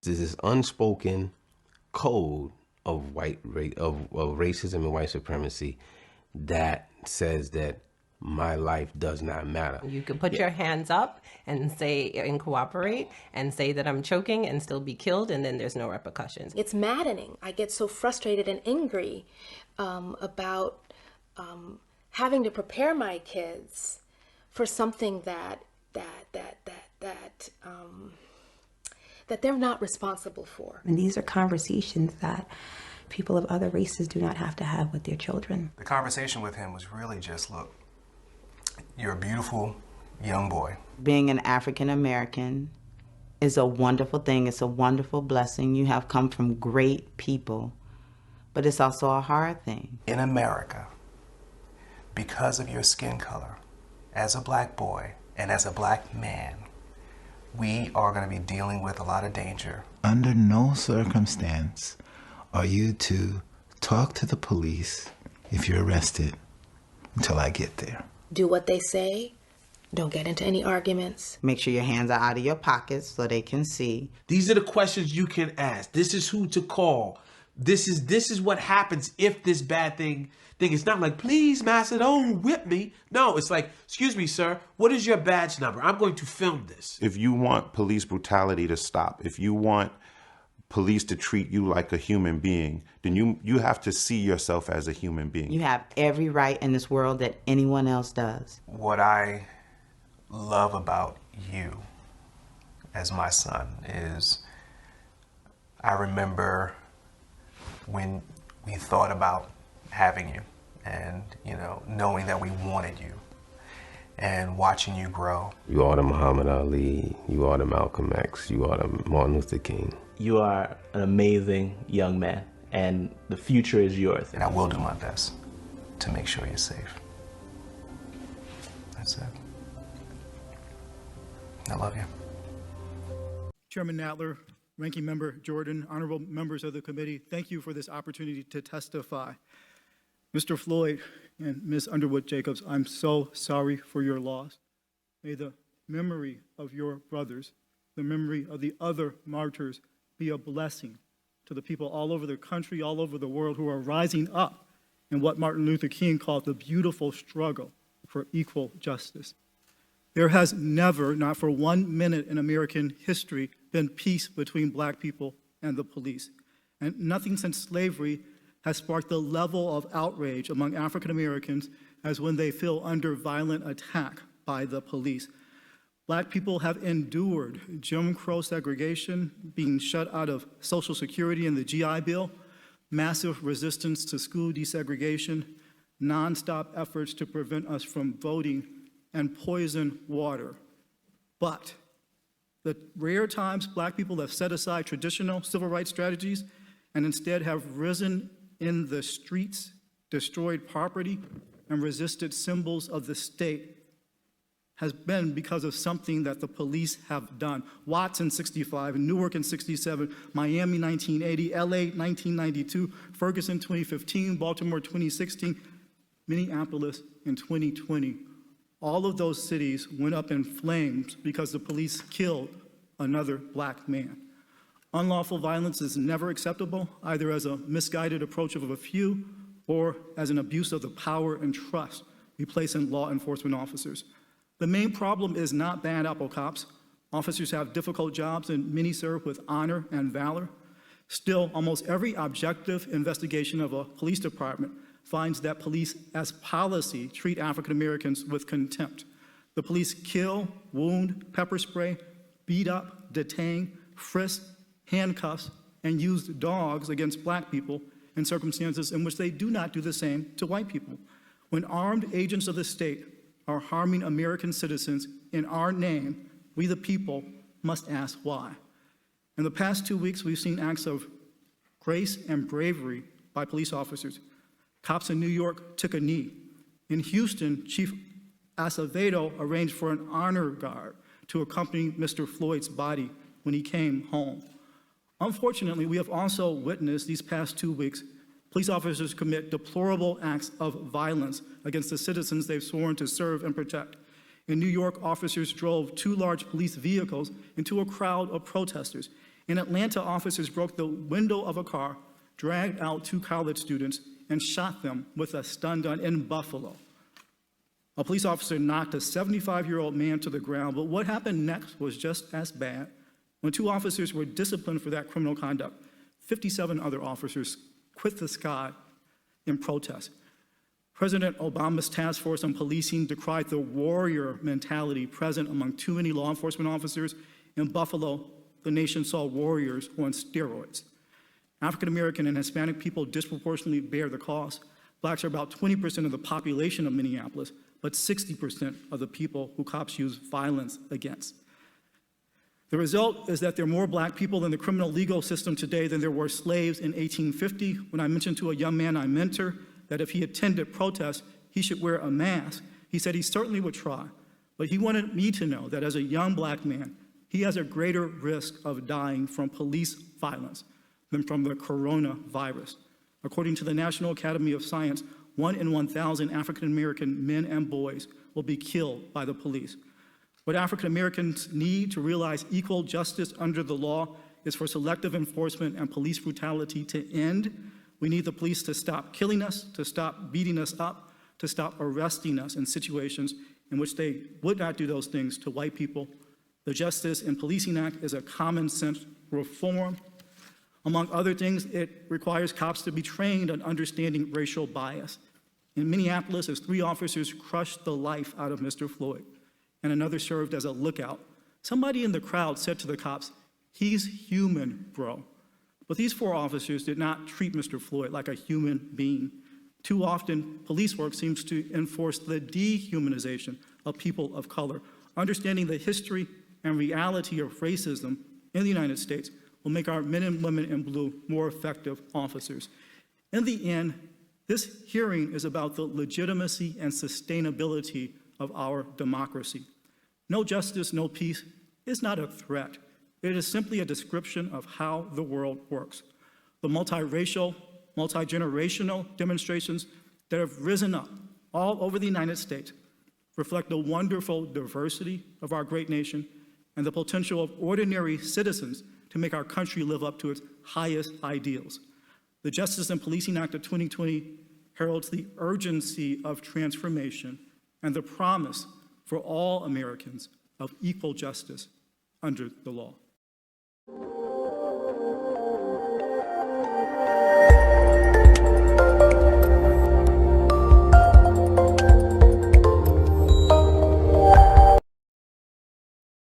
this unspoken code of racism and white supremacy that says that my life does not matter. You can put your hands up and say and cooperate and say that I'm choking and still be killed, and then there's no repercussions. It's maddening. I get so frustrated and angry about having to prepare my kids for something that they're not responsible for. And these are conversations that people of other races do not have to have with their children. The conversation with him was really just, look, you're a beautiful young boy. Being an African American is a wonderful thing. It's a wonderful blessing. You have come from great people, but it's also a hard thing. In America, because of your skin color, as a black boy and as a black man, we are going to be dealing with a lot of danger. Under no circumstance are you to talk to the police if you're arrested until I get there. Do what they say. Don't get into any arguments. Make sure your hands are out of your pockets so they can see. These are the questions you can ask. This is who to call. This is what happens if this bad thing. It's not like, please, master, don't whip me. No, it's like, excuse me, sir, what is your badge number? I'm going to film this. If you want police brutality to stop, if you want police to treat you like a human being, then you have to see yourself as a human being. You have every right in this world that anyone else does. What I love about you as my son is I remember when we thought about having you and, knowing that we wanted you and watching you grow. You are the Muhammad Ali, you are the Malcolm X, you are the Martin Luther King. You are an amazing young man, and the future is yours. And I will do my best to make sure you're safe. That's it. I love you. Chairman Nadler, Ranking Member Jordan, honorable members of the committee, thank you for this opportunity to testify. Mr. Floyd and Ms. Underwood Jacobs, I'm so sorry for your loss. May the memory of your brothers, the memory of the other martyrs, be a blessing to the people all over the country, all over the world who are rising up in what Martin Luther King called the beautiful struggle for equal justice. There has never, not for 1 minute in American history, been peace between black people and the police. And nothing since slavery has sparked the level of outrage among African Americans as when they feel under violent attack by the police. Black people have endured Jim Crow segregation, being shut out of Social Security and the GI Bill, massive resistance to school desegregation, nonstop efforts to prevent us from voting, and poison water. But the rare times black people have set aside traditional civil rights strategies and instead have risen in the streets, destroyed property, and resisted symbols of the state has been because of something that the police have done. Watts in 65, Newark in 67, Miami 1980, LA 1992, Ferguson 2015, Baltimore 2016, Minneapolis in 2020. All of those cities went up in flames because the police killed another black man. Unlawful violence is never acceptable, either as a misguided approach of a few or as an abuse of the power and trust we place in law enforcement officers. The main problem is not bad apple cops. Officers have difficult jobs and many serve with honor and valor. Still, almost every objective investigation of a police department finds that police as policy treat African Americans with contempt. The police kill, wound, pepper spray, beat up, detain, frisk, handcuffs, and use dogs against black people in circumstances in which they do not do the same to white people. When armed agents of the state are harming American citizens in our name, we the people must ask why. In the past 2 weeks, we've seen acts of grace and bravery by police officers. Cops in New York took a knee. In Houston, Chief Acevedo arranged for an honor guard to accompany Mr. Floyd's body when he came home. Unfortunately, we have also witnessed these past 2 weeks police officers commit deplorable acts of violence against the citizens they've sworn to serve and protect. In New York, officers drove 2 large police vehicles into a crowd of protesters. In Atlanta, officers broke the window of a car, dragged out 2 college students, and shot them with a stun gun in Buffalo. A police officer knocked a 75-year-old man to the ground, but what happened next was just as bad. When 2 officers were disciplined for that criminal conduct, 57 other officers quit the sky in protest. President Obama's task force on policing decried the warrior mentality present among too many law enforcement officers. In Buffalo, the nation saw warriors on steroids. African American and Hispanic people disproportionately bear the cost. Blacks are about 20% of the population of Minneapolis, but 60% of the people who cops use violence against. The result is that there are more black people in the criminal legal system today than there were slaves in 1850. When I mentioned to a young man I mentor that if he attended protests, he should wear a mask, he said he certainly would try. But he wanted me to know that as a young black man, he has a greater risk of dying from police violence than from the coronavirus. According to the National Academy of Science, 1 in 1,000 African American men and boys will be killed by the police. What African Americans need to realize equal justice under the law is for selective enforcement and police brutality to end. We need the police to stop killing us, to stop beating us up, to stop arresting us in situations in which they would not do those things to white people. The Justice in Policing Act is a common sense reform. Among other things, it requires cops to be trained on understanding racial bias. In Minneapolis, as 3 officers crushed the life out of Mr. Floyd, and another served as a lookout, somebody in the crowd said to the cops, "He's human, bro." But these 4 officers did not treat Mr. Floyd like a human being. Too often, police work seems to enforce the dehumanization of people of color. Understanding the history and reality of racism in the United States will make our men and women in blue more effective officers. In the end, this hearing is about the legitimacy and sustainability of our democracy. No justice, no peace is not a threat. It is simply a description of how the world works. The multiracial, multi-generational demonstrations that have risen up all over the United States reflect the wonderful diversity of our great nation and the potential of ordinary citizens to make our country live up to its highest ideals. The Justice and Policing Act of 2020 heralds the urgency of transformation and the promise for all Americans of equal justice under the law.